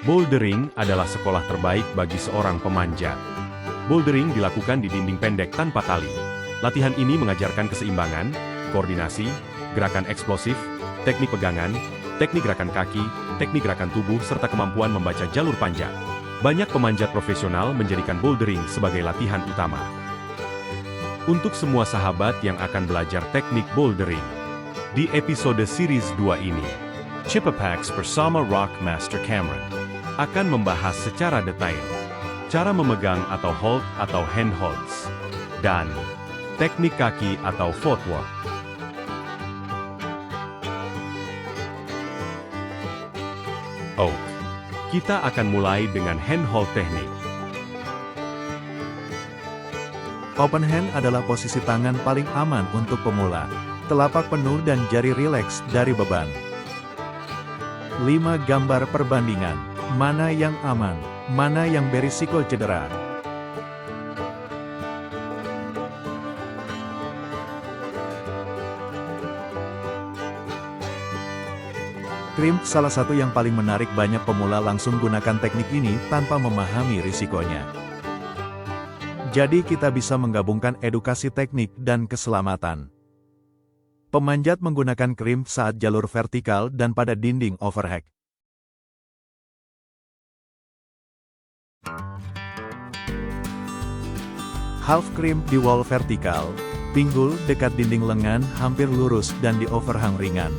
Bouldering adalah sekolah terbaik bagi seorang pemanjat. Bouldering dilakukan di dinding pendek tanpa tali. Latihan ini mengajarkan keseimbangan, koordinasi, gerakan eksplosif, teknik pegangan, teknik gerakan kaki, teknik gerakan tubuh serta kemampuan membaca jalur panjang. Banyak pemanjat profesional menjadikan bouldering sebagai latihan utama. Untuk semua sahabat yang akan belajar teknik bouldering, di episode series 2 ini, Chipapax bersama Rockmaster Cameron akan membahas secara detail cara memegang atau hold atau hand holds, dan teknik kaki atau footwork. Kita akan mulai dengan hand hold teknik. Open hand adalah posisi tangan paling aman untuk pemula. Telapak penuh dan jari rileks dari beban. 5 gambar perbandingan. Mana yang aman? Mana yang berisiko cedera? Crimp salah satu yang paling menarik, banyak pemula langsung gunakan teknik ini tanpa memahami risikonya. Jadi kita bisa menggabungkan edukasi teknik dan keselamatan. Pemanjat menggunakan crimp saat jalur vertikal dan pada dinding overhang. Half crimp di wall vertikal, pinggul dekat dinding lengan hampir lurus dan di overhang ringan.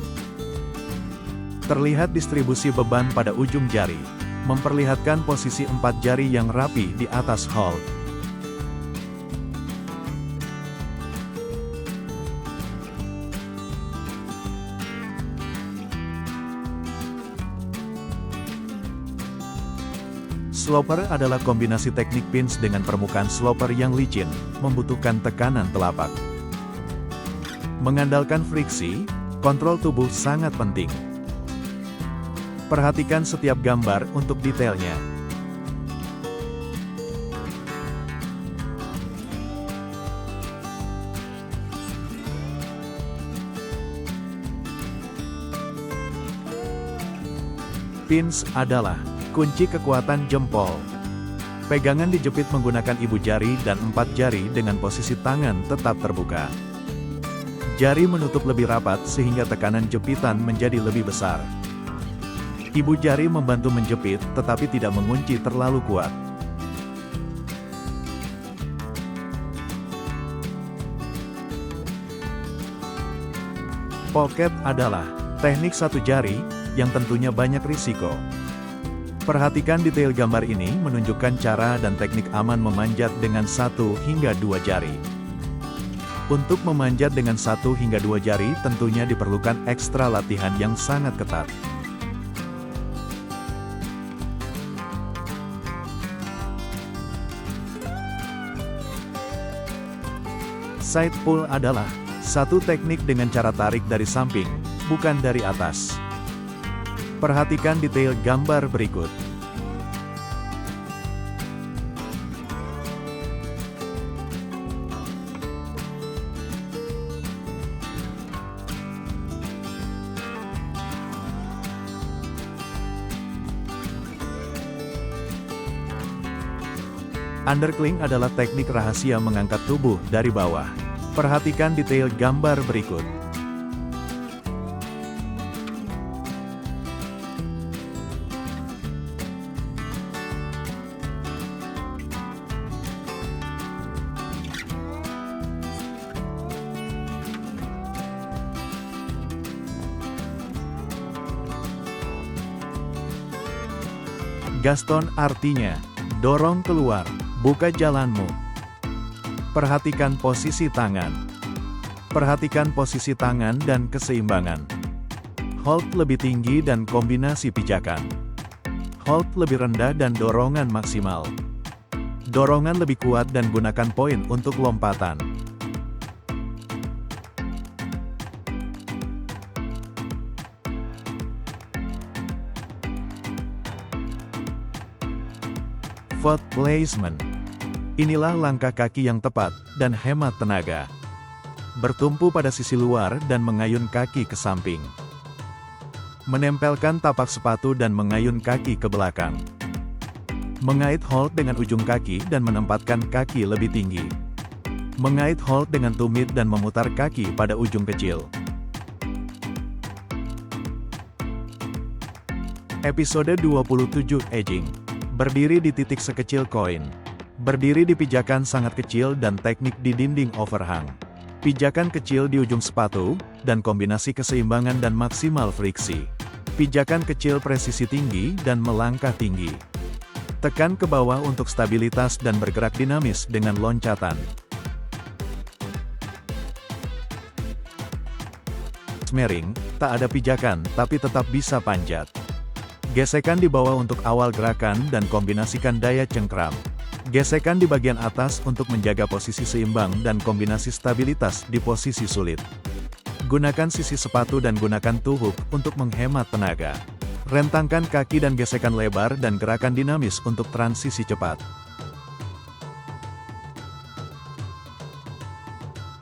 Terlihat distribusi beban pada ujung jari, memperlihatkan posisi 4 jari yang rapi di atas hold. Sloper adalah kombinasi teknik pins dengan permukaan sloper yang licin, membutuhkan tekanan telapak. Mengandalkan friksi, kontrol tubuh sangat penting. Perhatikan setiap gambar untuk detailnya. Pins adalah kunci kekuatan jempol. Pegangan dijepit menggunakan ibu jari dan 4 jari dengan posisi tangan tetap terbuka. Jari menutup lebih rapat sehingga tekanan jepitan menjadi lebih besar. Ibu jari membantu menjepit tetapi tidak mengunci terlalu kuat. Pocket adalah teknik satu jari yang tentunya banyak risiko. Perhatikan detail gambar ini menunjukkan cara dan teknik aman memanjat dengan 1 hingga 2 jari. Untuk memanjat dengan 1 hingga 2 jari tentunya diperlukan ekstra latihan yang sangat ketat. Side pull adalah satu teknik dengan cara tarik dari samping, bukan dari atas. Perhatikan detail gambar berikut. Undercling adalah teknik rahasia mengangkat tubuh dari bawah. Perhatikan detail gambar berikut. Gaston artinya, dorong keluar, buka jalanmu. Perhatikan posisi tangan. Perhatikan posisi tangan dan keseimbangan. Hold lebih tinggi dan kombinasi pijakan. Hold lebih rendah dan dorongan maksimal. Dorongan lebih kuat dan gunakan poin untuk lompatan. Foot placement. Inilah langkah kaki yang tepat dan hemat tenaga. Bertumpu pada sisi luar dan mengayun kaki ke samping. Menempelkan tapak sepatu dan mengayun kaki ke belakang. Mengait hold dengan ujung kaki dan menempatkan kaki lebih tinggi. Mengait hold dengan tumit dan memutar kaki pada ujung kecil. Episode 27 Edging. Berdiri di titik sekecil koin. Berdiri di pijakan sangat kecil dan teknik di dinding overhang. Pijakan kecil di ujung sepatu, dan kombinasi keseimbangan dan maksimal friksi. Pijakan kecil presisi tinggi dan melangkah tinggi. Tekan ke bawah untuk stabilitas dan bergerak dinamis dengan loncatan. Smearing, tak ada pijakan tapi tetap bisa panjat. Gesekan di bawah untuk awal gerakan dan kombinasikan daya cengkram. Gesekan di bagian atas untuk menjaga posisi seimbang dan kombinasi stabilitas di posisi sulit. Gunakan sisi sepatu dan gunakan toe hook untuk menghemat tenaga. Rentangkan kaki dan gesekan lebar dan gerakan dinamis untuk transisi cepat.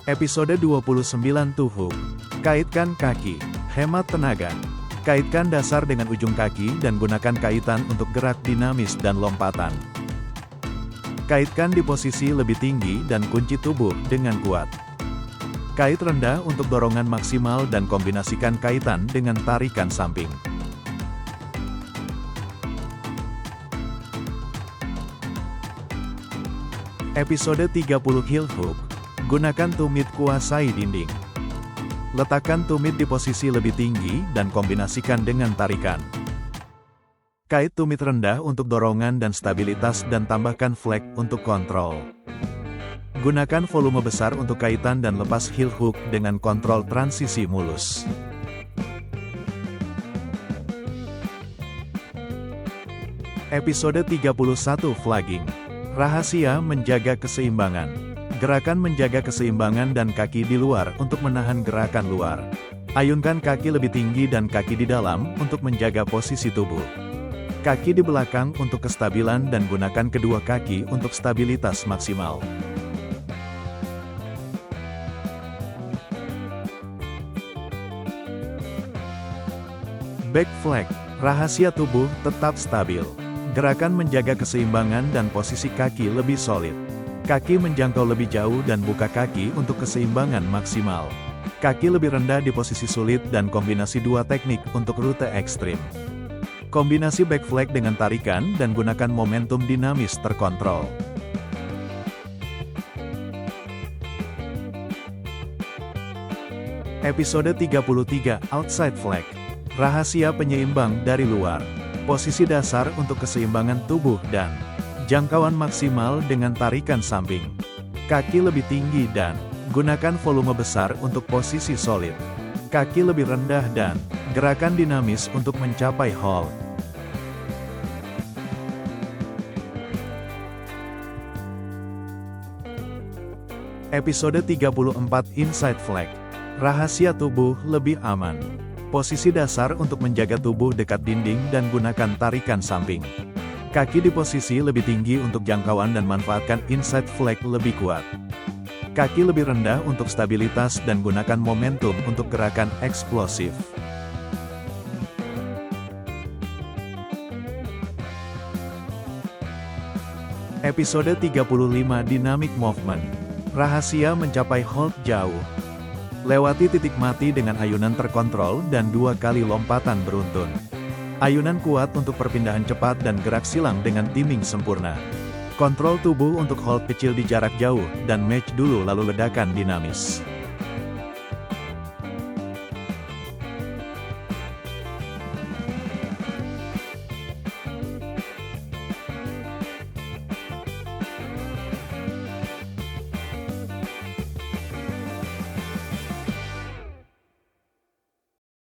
Episode 29 Toe hook. Kaitkan kaki. Hemat tenaga. Kaitkan dasar dengan ujung kaki dan gunakan kaitan untuk gerak dinamis dan lompatan. Kaitkan di posisi lebih tinggi dan kunci tubuh dengan kuat. Kait rendah untuk dorongan maksimal dan kombinasikan kaitan dengan tarikan samping. Episode 30 Heel hook. Gunakan tumit kuasai dinding. Letakkan tumit di posisi lebih tinggi dan kombinasikan dengan tarikan. Kait tumit rendah untuk dorongan dan stabilitas dan tambahkan flag untuk kontrol. Gunakan volume besar untuk kaitan dan lepas heel hook dengan kontrol transisi mulus. Episode 31 Flagging. Rahasia menjaga keseimbangan. Gerakan menjaga keseimbangan dan kaki di luar untuk menahan gerakan luar. Ayunkan kaki lebih tinggi dan kaki di dalam untuk menjaga posisi tubuh. Kaki di belakang untuk kestabilan dan gunakan kedua kaki untuk stabilitas maksimal. Back flag. Rahasia tubuh tetap stabil. Gerakan menjaga keseimbangan dan posisi kaki lebih solid. Kaki menjangkau lebih jauh dan buka kaki untuk keseimbangan maksimal. Kaki lebih rendah di posisi sulit dan kombinasi dua teknik untuk rute ekstrim. Kombinasi back flag dengan tarikan dan gunakan momentum dinamis terkontrol. Episode 33 Outside flag. Rahasia penyeimbang dari luar. Posisi dasar untuk keseimbangan tubuh dan jangkauan maksimal dengan tarikan samping. Kaki lebih tinggi dan gunakan volume besar untuk posisi solid. Kaki lebih rendah dan gerakan dinamis untuk mencapai hold. Episode 34 Inside flag. Rahasia tubuh lebih aman. Posisi dasar untuk menjaga tubuh dekat dinding dan gunakan tarikan samping. Kaki di posisi lebih tinggi untuk jangkauan dan manfaatkan inside flag lebih kuat. Kaki lebih rendah untuk stabilitas dan gunakan momentum untuk gerakan eksplosif. Episode 35 Dynamic Movement. Rahasia mencapai hold jauh. Lewati titik mati dengan ayunan terkontrol dan 2 kali lompatan beruntun. Ayunan kuat untuk perpindahan cepat dan gerak silang dengan timing sempurna. Kontrol tubuh untuk hold kecil di jarak jauh, dan match dulu lalu ledakan dinamis.